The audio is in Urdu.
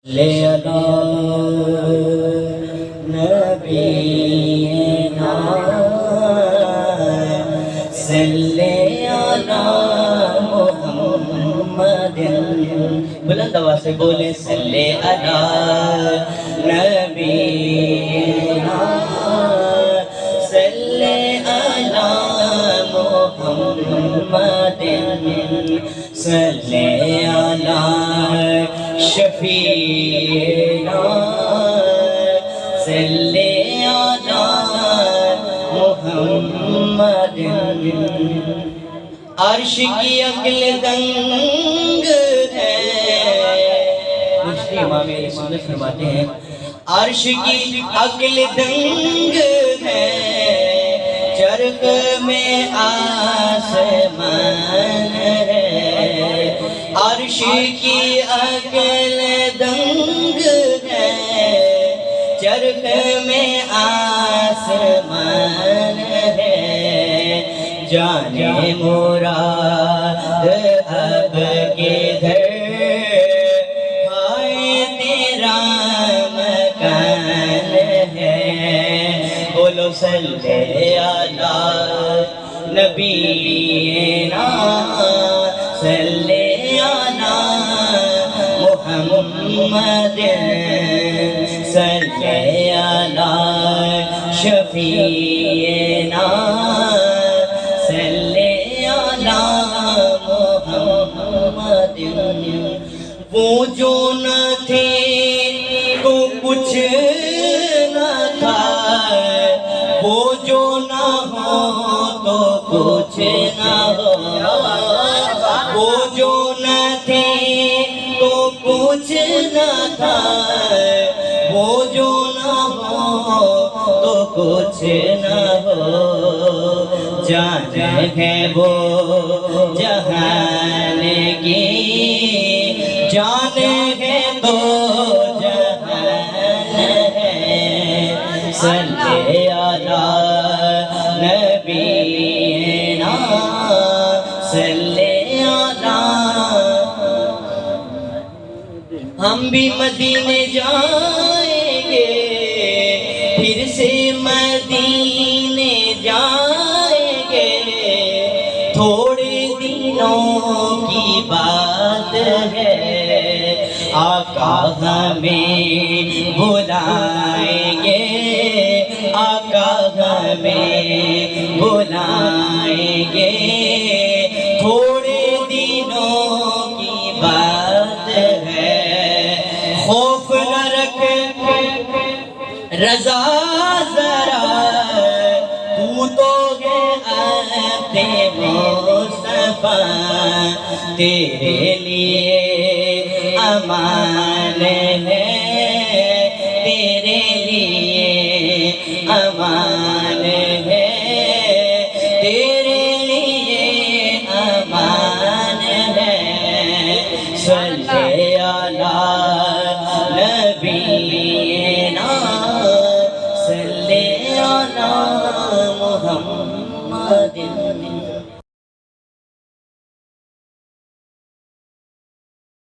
لے علی نبینا صلی علی محمد بلند آواز سے بولے صلی علی نبینا صلی علی محمد صلی علی شفیعنا صلی علی محمد عرش کی عقل دنگ ہے مجھے امام رسول فرماتے ہیں عرش کی عقل دنگ ہے چرخ میں آسمان ہے عرش کی عقل دنگ ہے چرخ میں آسمان ہے جانے مراد اب کدھر ہائے تیرا مکان ہے بولو صلی علی نبینا صلی علی محمد صلی علی شفیعنا صلی علی محمد وہ جو نہ تھے تو کچھ نہ تھا وہ جو نہ ہو تو کچھ نہ ہو وہ جو نہ تھے تو کچھ نہ تھا وہ جو نہ ہو تو کچھ نہ ہو جان ہے وہ جہان کی جان ہے تو جہان ہے صلی علی نبینا صلی علی ہم بھی مدینے جائیں گے پھر سے مدینے جائیں گے تھوڑے دنوں کی بات ہے آقا ہمیں بلائیں گے آقا ہمیں بلائیں گے تھوڑے دنوں کی بات ہے خوف نہ رکھ رضا ذرا تو ہے اپنے مصطفیٰ تیرے لیے امان ہے تیرے لیے امان